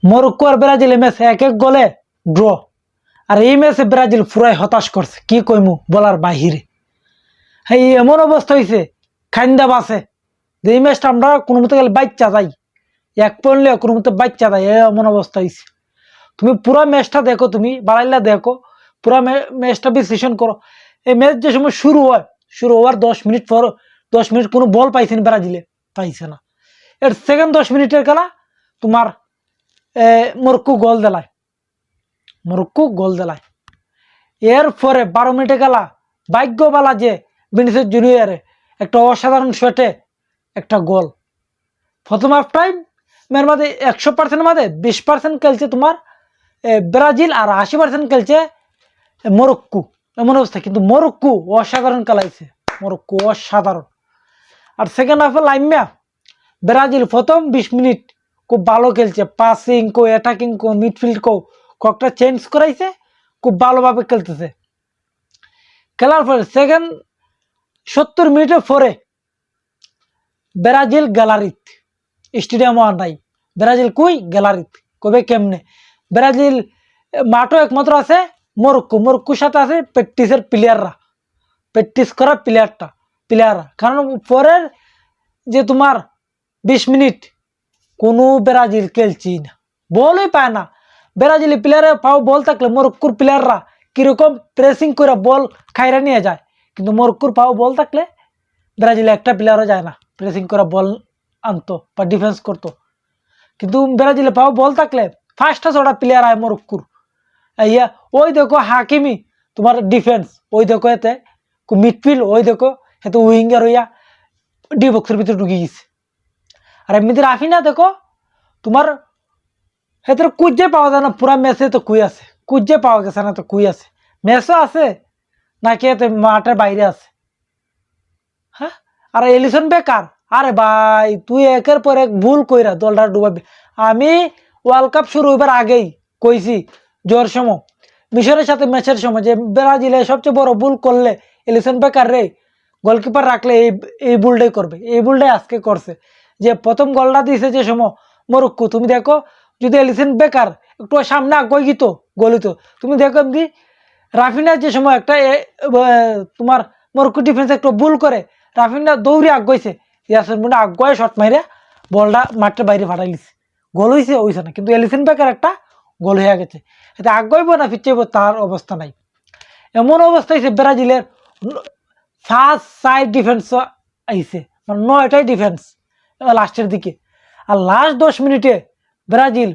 Morocco আর Brazil match এক এক গোলে ড্র। আর এই ম্যাচে ব্রাজিল পুরাই হতাশ করছে, কি কইমু বলার বাহিরে। হ্যাঁ, এমন অবস্থা হয়েছে খাইন্দা বাসে যে এই ম্যাচটা আমরা কোনো মতো গেলে বাচ্চা যাই, এক পড়লে কোনো মতো বাচ্চা যাই, এমন অবস্থা হয়েছে। তুমি পুরা ম্যাচটা দেখো, তুমি বাড়াইলা দেখো, পুরা ম্যাচটা বিশ্লেষণ করো। এই ম্যাচ যে সময় শুরু হয়, শুরু হওয়ার 10 মিনিট পর, 10 মিনিট কোনো বল পাইছে না ব্রাজিলে, পাইছে না। এর সেকেন্ড 10 মিনিটের খেলা তোমার মরক্কো গোল দেলায়, মরক্কো গোল দেলায়। এরপরে 12 মিনিটে খেলা ভাগ্যবালা যে ভিনিসিয়াস জুনিয়রে একটা অসাধারণ শটে একটা গোল। প্রথম হাফ টাইম এর মধ্যে 100% মধ্যে 20% খেলছে তোমার ব্রাজিল আর 80% খেলছে মরক্কো, এমন অবস্থা। কিন্তু মরক্কো অসাধারণ খেলাইছে, মরক্কো অসাধারণ। আর সেকেন্ড হাফে লাইমিয়া ব্রাজিল প্রথম 20 মিনিট খুব ভালো খেলছে, পাসিং কো, অ্যাটাকিং কো, মিডফিল্ড কো কয়েকটা চেঞ্জ করাইছে, খুব ভালোভাবে খেলতেছে। খেলার পরে সেকেন্ড 70 মিনিটে পরে ব্রাজিল গ্যালারিত, স্টেডিয়ামও আর নাই, ব্রাজিল কই গ্যালারিত, কবে কেমনে? ব্রাজিল মাঠও একমাত্র আছে মরক্কো, মরক্কোর সাথে আছে প্র্যাকটিসের প্লেয়াররা, প্র্যাকটিস করা প্লেয়াররা। কারণ পরের যে তোমার 20 মিনিট কোনো ব্রাজিল খেলছি না, বলই পায় না। ব্রাজিলি প্লেয়ারে পাও বল থাকলে মরক্কোর প্লেয়াররা কিরকম প্রেসিং করে বল খাইরা নিয়ে যায়, কিন্তু মরক্কোর পাও বল থাকলে ব্রাজিলে একটা প্লেয়ারও যায় না প্রেসিং করে বল আনতো বা ডিফেন্স করতো। কিন্তু ব্রাজিলে পাও বল থাকলে 5টা 6টা প্লেয়ার আয় মরক্কোর। ইয়া ওই দেখো হাকিমি তোমার ডিফেন্স, ওই দেখো এতে মিডফিল্ড, ওই দেখো এতে উইঙ্গার হইয়া ডি বক্সের ভিতরে ঢুকে গেছে। আর এমনিতে রাফিনা দেখো তোমার হেতের কুজে পাওয়া যায় না, পুরা ম্যাচে তো কুই আছে, কুজে পাওয়া গেছে না, তো কুই আছে, ম্যাচও আছে নাকি এতে মাঠের বাইরে আছে। হ্যাঁ, আর এলিসন বেকার, আরে ভাই তুই একের পর এক ভুল কইরা দলটা ডুবাবি। আমি ওয়ার্ল্ড কাপ শুরু হইবার আগেই কইছি জোর সময় মিশরের সাথে ম্যাচের সময় যে ব্রাজিলে সবচেয়ে বড় ভুল করলে এলিসন বেকার রে গোলকিপার রাখলে এই ভুলটাই করবে, এই ভুলটাই আজকে করছে। যে প্রথম গোলটা দিয়েছে যে সময় মরক্কো, তুমি দেখো যদি এলিসন বেকার একটু সামনে আগুয়াই গিত গলিত, তুমি দেখো এমনি রাফিনার যে সময় একটা তোমার মরক্কো ডিফেন্স একটু ভুল করে রাফিনা দৌড়ে আগুয়াইছে, ইয়াসিন বুনা আগুয়ায় শট মাইরে বলটা মাঠের বাইরে ফাটাইলিছে, গোল হইছে না। কিন্তু এলিসন বেকার একটা গোল হয়ে গেছে, এতে আগুয়াইব না ফিরচাইব তার অবস্থা নাই। এমন অবস্থা হয়েছে ব্রাজিলের ফার্স্ট সাইড ডিফেন্স আইছে, মানে 9টাই ডিফেন্স লাস্টের দিকে। আর লাস্ট 10 মিনিটে ব্রাজিল